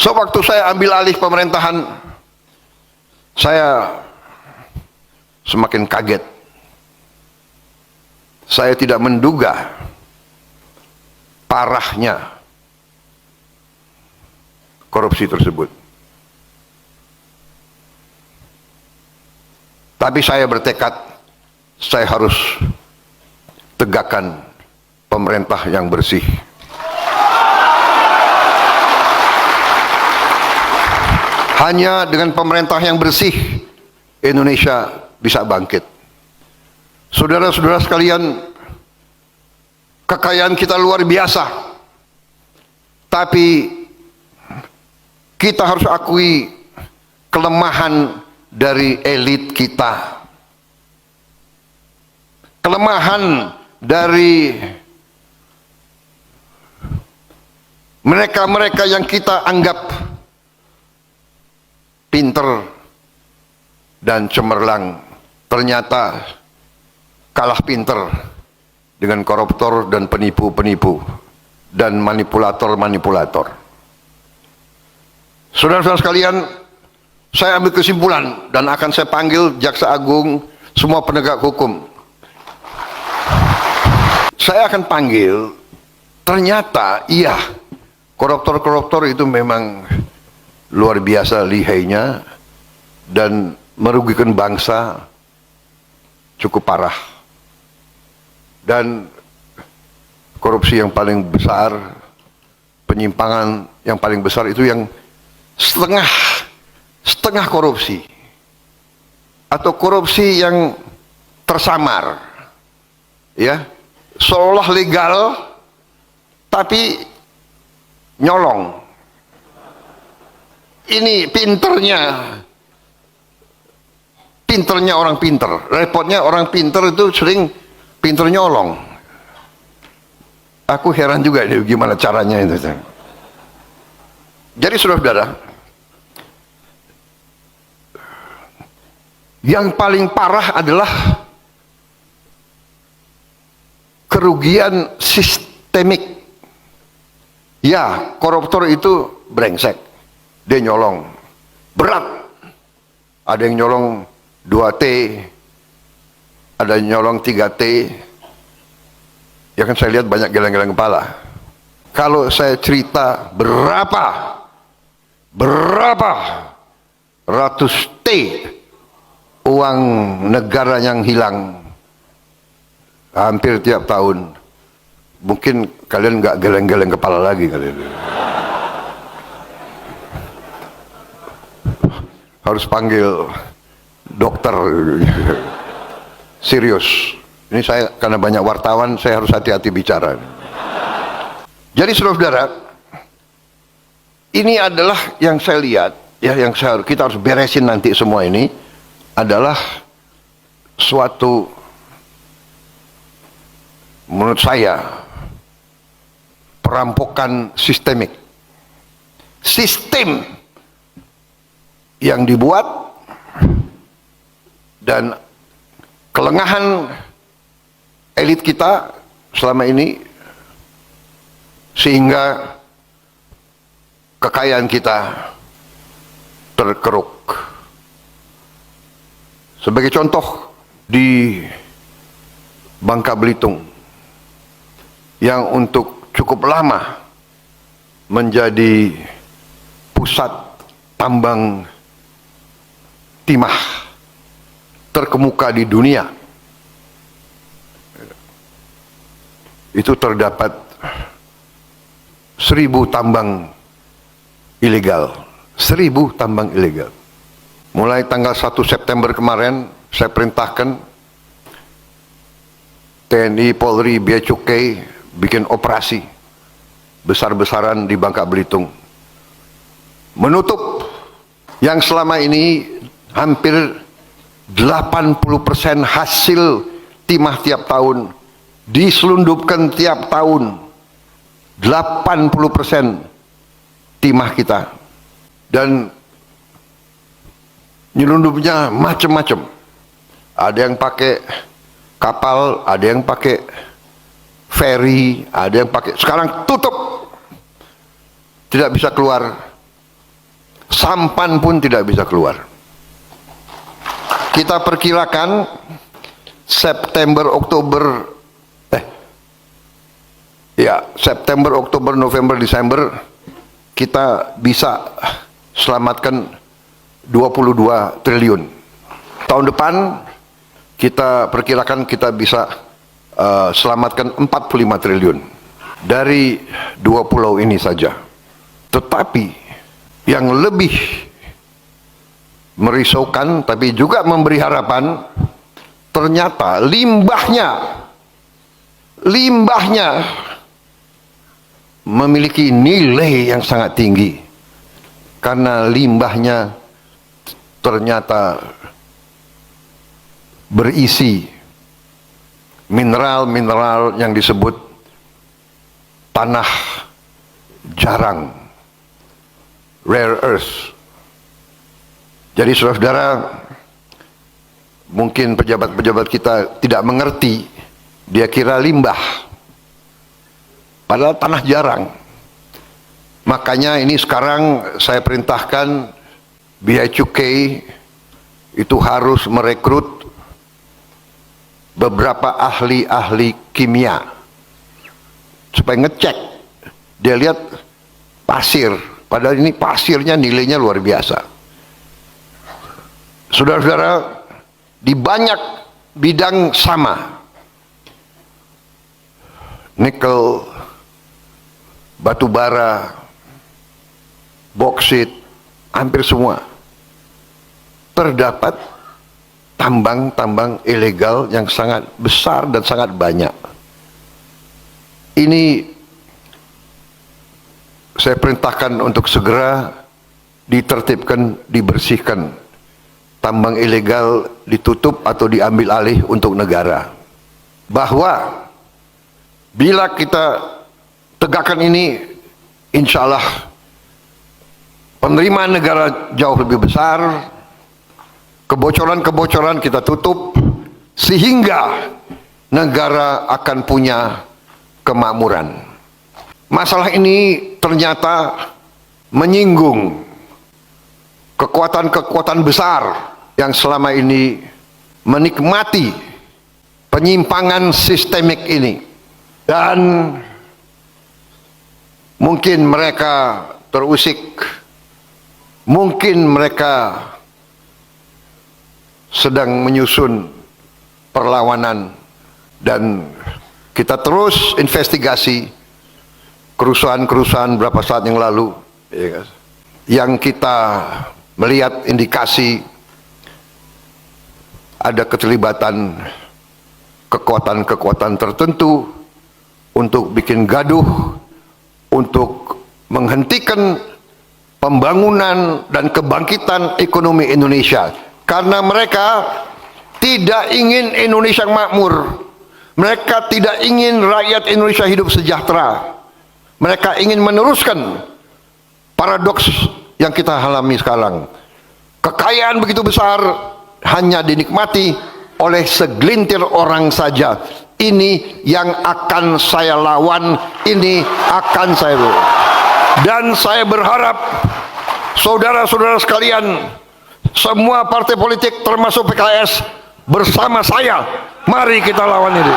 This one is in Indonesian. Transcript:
Sewaktu saya ambil alih pemerintahan, saya semakin kaget. Saya tidak menduga parahnya korupsi tersebut. Tapi saya bertekad, saya harus tegakkan pemerintah yang bersih. Hanya dengan pemerintah yang bersih, Indonesia bisa bangkit. Saudara-saudara sekalian, kekayaan kita luar biasa. Tapi kita harus akui kelemahan dari elit kita. Kelemahan dari mereka-mereka yang kita anggap pinter dan cemerlang, ternyata kalah pinter dengan koruptor dan penipu-penipu dan manipulator-manipulator. Saudara-saudara sekalian, saya ambil kesimpulan dan akan saya panggil Jaksa Agung, semua penegak hukum. Saya akan panggil, ternyata iya, koruptor-koruptor itu memang luar biasa lihainya dan merugikan bangsa cukup parah. Dan korupsi yang paling besar, penyimpangan yang paling besar itu yang setengah korupsi atau korupsi yang tersamar, ya, seolah legal tapi nyolong. Ini pinternya orang pinter, repotnya orang pinter itu sering pinter nyolong. Aku heran juga ini gimana caranya itu. Jadi saudara-saudara, yang paling parah adalah kerugian sistemik. Ya, koruptor itu brengsek, dia nyolong berat. Ada yang nyolong 2T, ada yang nyolong 3T. Ya kan saya lihat banyak geleng-geleng kepala. Kalau saya cerita berapa ratus T uang negara yang hilang hampir tiap tahun, mungkin kalian nggak geleng-geleng kepala lagi kalian. Harus panggil dokter. Serius. Ini saya karena banyak wartawan, saya harus hati-hati bicara. Jadi saudara-saudara, ini adalah yang saya lihat, ya, yang kita harus beresin nanti semua ini adalah suatu, menurut saya, perampokan sistemik. Sistem yang dibuat dan kelengahan elit kita selama ini sehingga kekayaan kita terkeruk. Sebagai contoh, di Bangka Belitung yang untuk cukup lama menjadi pusat tambang timah terkemuka di dunia, itu terdapat 1000 tambang ilegal. 1000 tambang ilegal. Mulai tanggal 1 September kemarin, saya perintahkan TNI, Polri, Bea Cukai bikin operasi besar-besaran di Bangka Belitung, menutup yang selama ini hampir 80% hasil timah tiap tahun diselundupkan tiap tahun. 80% timah kita, dan nyelundupnya macam-macam. Ada yang pakai kapal, ada yang pakai ferry, ada yang pakai, sekarang tutup, tidak bisa keluar sampan pun tidak bisa keluar. Kita perkirakan September, Oktober, November, Desember kita bisa selamatkan 22 triliun. Tahun depan kita perkirakan kita bisa selamatkan 45 triliun dari 2 pulau ini saja. Tetapi yang lebih merisaukan tapi juga memberi harapan, ternyata limbahnya memiliki nilai yang sangat tinggi, karena limbahnya ternyata berisi mineral-mineral yang disebut tanah jarang, rare earth. Jadi saudara-saudara, mungkin pejabat-pejabat kita tidak mengerti, dia kira limbah, padahal tanah jarang. Makanya ini sekarang saya perintahkan Bea Cukai itu harus merekrut beberapa ahli-ahli kimia supaya ngecek. Dia lihat pasir, padahal ini pasirnya nilainya luar biasa. Saudara-saudara, di banyak bidang sama, nikel, batu bara, boksit, hampir semua terdapat tambang-tambang ilegal yang sangat besar dan sangat banyak. Ini saya perintahkan untuk segera ditertibkan, dibersihkan. Tambang ilegal ditutup atau diambil alih untuk negara. Bahwa bila kita tegakkan ini, insya Allah penerimaan negara jauh lebih besar, kebocoran-kebocoran kita tutup, sehingga negara akan punya kemakmuran. Masalah ini ternyata menyinggung kekuatan-kekuatan besar yang selama ini menikmati penyimpangan sistemik ini, dan mungkin mereka terusik, mungkin mereka sedang menyusun perlawanan, dan kita terus investigasi kerusuhan-kerusuhan berapa saat yang lalu, yang kita melihat indikasi ada keterlibatan kekuatan-kekuatan tertentu untuk bikin gaduh, untuk menghentikan pembangunan dan kebangkitan ekonomi Indonesia. Karena mereka tidak ingin Indonesia makmur, mereka tidak ingin rakyat Indonesia hidup sejahtera, mereka ingin meneruskan paradoks yang kita alami sekarang. Kekayaan begitu besar hanya dinikmati oleh segelintir orang saja. Ini yang akan saya lawan, ini akan saya lawan. Dan saya berharap saudara-saudara sekalian, semua partai politik termasuk PKS bersama saya, mari kita lawan ini.